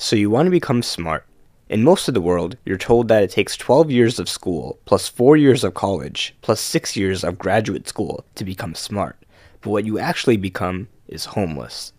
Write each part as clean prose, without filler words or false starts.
So you want to become smart. In most of the world, you're told that it takes 12 years of school, plus 4 years of college, plus 6 years of graduate school to become smart. But what you actually become is homeless.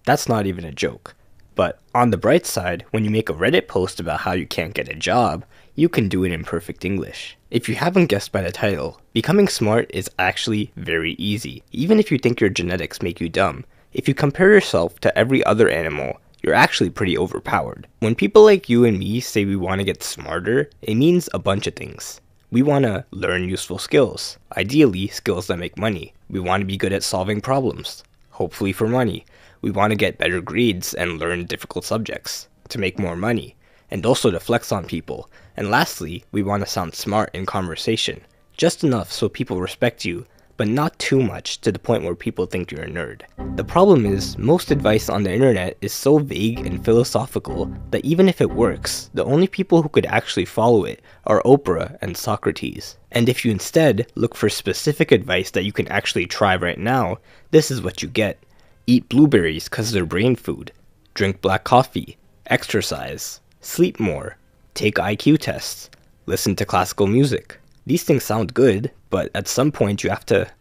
That's not even a joke. But on the bright side, when you make a Reddit post about how you can't get a job, you can do it in perfect English. If you haven't guessed by the title, becoming smart is actually very easy. Even if you think your genetics make you dumb, if you compare yourself to every other animal, you're actually pretty overpowered. When people like you and me say we want to get smarter, it means a bunch of things. We want to learn useful skills, ideally skills that make money. We want to be good at solving problems, hopefully for money. We want to get better grades and learn difficult subjects to make more money, and also to flex on people. And lastly, we want to sound smart in conversation, just enough so people respect you, but not too much to the point where people think you're a nerd. The problem is, most advice on the internet is so vague and philosophical that even if it works, the only people who could actually follow it are Oprah and Socrates. And if you instead look for specific advice that you can actually try right now, this is what you get. Eat blueberries cause they're brain food. Drink black coffee. Exercise. Sleep more. Take IQ tests. Listen to classical music. These things sound good, but at some point you have to,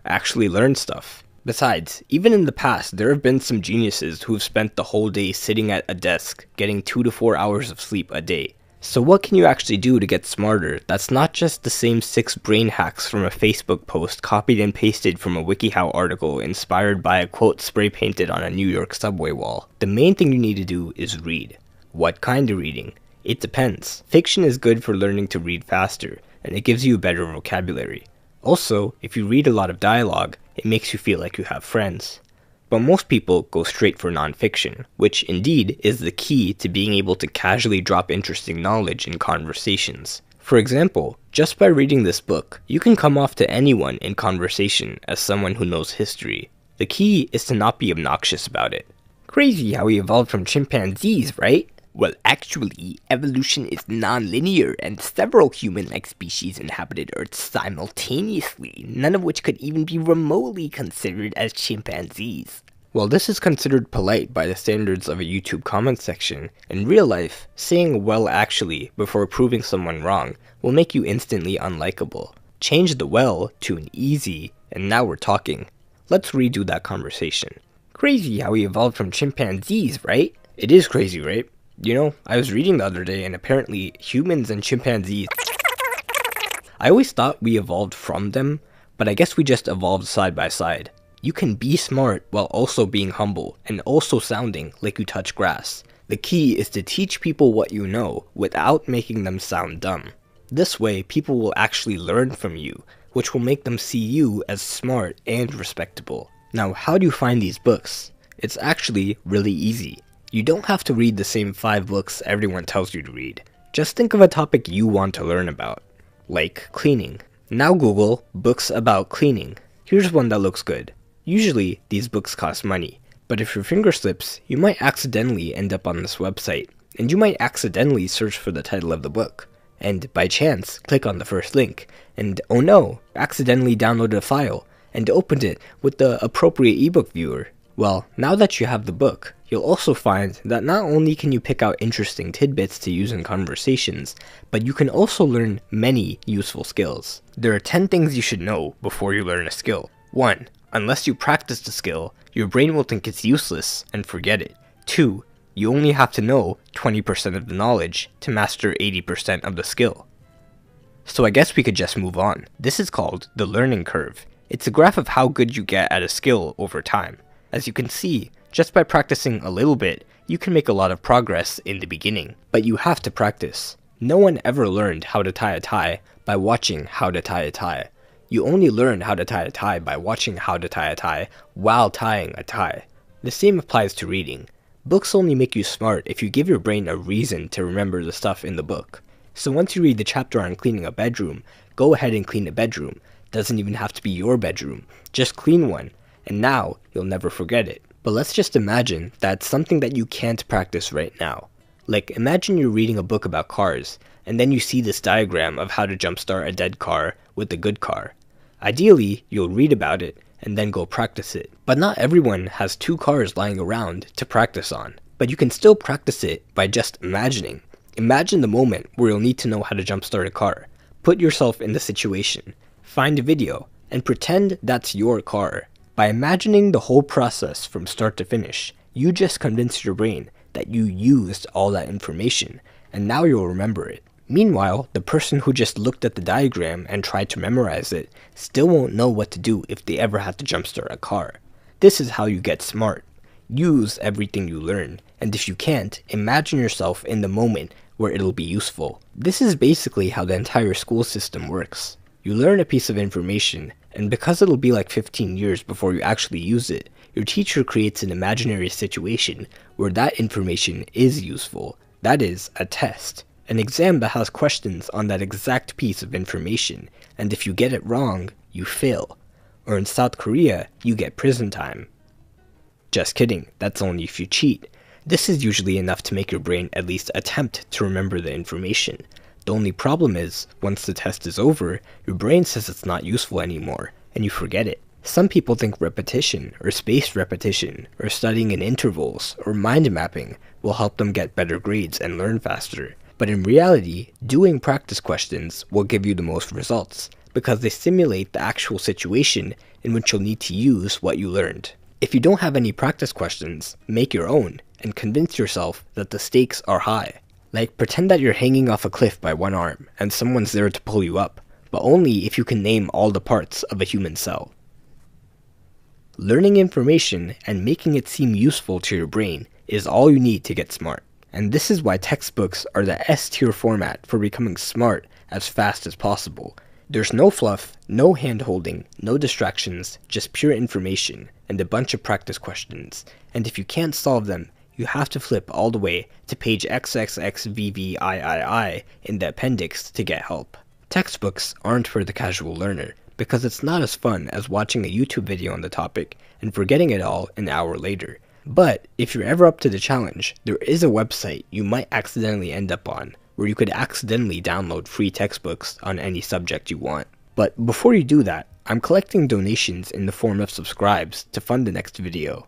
actually learn stuff. Besides, even in the past, there have been some geniuses who've spent the whole day sitting at a desk, getting 2 to 4 hours of sleep a day. So what can you actually do to get smarter that's not just the same 6 brain hacks from a Facebook post copied and pasted from a WikiHow article inspired by a quote spray painted on a New York subway wall? The main thing you need to do is read. What kind of reading? It depends. Fiction is good for learning to read faster, and it gives you a better vocabulary. Also, if you read a lot of dialogue, it makes you feel like you have friends. But most people go straight for nonfiction, which indeed is the key to being able to casually drop interesting knowledge in conversations. For example, just by reading this book, you can come off to anyone in conversation as someone who knows history. The key is to not be obnoxious about it. Crazy how we evolved from chimpanzees, right? Well, actually, evolution is non-linear, and several human-like species inhabited Earth simultaneously, none of which could even be remotely considered as chimpanzees. While this is considered polite by the standards of a YouTube comment section, in real life, saying "well actually" before proving someone wrong will make you instantly unlikable. Change the "well" to an "easy," and now we're talking. Let's redo that conversation. Crazy how we evolved from chimpanzees, right? It is crazy, right? I was reading the other day and apparently humans and chimpanzees... I always thought we evolved from them, but I guess we just evolved side by side. You can be smart while also being humble and also sounding like you touch grass. The key is to teach people what you know without making them sound dumb. This way, people will actually learn from you, which will make them see you as smart and respectable. Now, how do you find these books? It's actually really easy. You don't have to read the same 5 books everyone tells you to read. Just think of a topic you want to learn about, like cleaning. Now Google books about cleaning. Here's one that looks good. Usually, these books cost money, but if your finger slips, you might accidentally end up on this website, and you might accidentally search for the title of the book, and by chance, click on the first link, and oh no, accidentally downloaded a file, and opened it with the appropriate ebook viewer. Well, now that you have the book, you'll also find that not only can you pick out interesting tidbits to use in conversations, but you can also learn many useful skills. There are 10 things you should know before you learn a skill. 1. Unless you practice the skill, your brain will think it's useless and forget it. 2. You only have to know 20% of the knowledge to master 80% of the skill. So I guess we could just move on. This is called the learning curve. It's a graph of how good you get at a skill over time. As you can see, just by practicing a little bit, you can make a lot of progress in the beginning. But you have to practice. No one ever learned how to tie a tie by watching how to tie a tie. You only learn how to tie a tie by watching how to tie a tie while tying a tie. The same applies to reading. Books only make you smart if you give your brain a reason to remember the stuff in the book. So once you read the chapter on cleaning a bedroom, go ahead and clean a bedroom. Doesn't even have to be your bedroom. Just clean one. And now, you'll never forget it. But let's just imagine that's something that you can't practice right now. Like, imagine you're reading a book about cars, and then you see this diagram of how to jumpstart a dead car with a good car. Ideally, you'll read about it, and then go practice it. But not everyone has 2 cars lying around to practice on. But you can still practice it by just imagining. Imagine the moment where you'll need to know how to jumpstart a car. Put yourself in the situation, find a video, and pretend that's your car. By imagining the whole process from start to finish, you just convinced your brain that you used all that information, and now you'll remember it. Meanwhile, the person who just looked at the diagram and tried to memorize it still won't know what to do if they ever had to jumpstart a car. This is how you get smart. Use everything you learn, and if you can't, imagine yourself in the moment where it'll be useful. This is basically how the entire school system works. You learn a piece of information, and because it'll be like 15 years before you actually use it, your teacher creates an imaginary situation where that information is useful. That is, a test. An exam that has questions on that exact piece of information, and if you get it wrong, you fail. Or in South Korea, you get prison time. Just kidding, that's only if you cheat. This is usually enough to make your brain at least attempt to remember the information. The only problem is, once the test is over, your brain says it's not useful anymore, and you forget it. Some people think repetition, or spaced repetition, or studying in intervals, or mind mapping will help them get better grades and learn faster. But in reality, doing practice questions will give you the most results, because they simulate the actual situation in which you'll need to use what you learned. If you don't have any practice questions, make your own, and convince yourself that the stakes are high. Like, pretend that you're hanging off a cliff by one arm, and someone's there to pull you up, but only if you can name all the parts of a human cell. Learning information and making it seem useful to your brain is all you need to get smart. And this is why textbooks are the S-tier format for becoming smart as fast as possible. There's no fluff, no hand-holding, no distractions, just pure information, and a bunch of practice questions. And if you can't solve them, you have to flip all the way to page XXXVVIII in the appendix to get help. Textbooks aren't for the casual learner, because it's not as fun as watching a YouTube video on the topic and forgetting it all an hour later. But if you're ever up to the challenge, there is a website you might accidentally end up on, where you could accidentally download free textbooks on any subject you want. But before you do that, I'm collecting donations in the form of subscribes to fund the next video.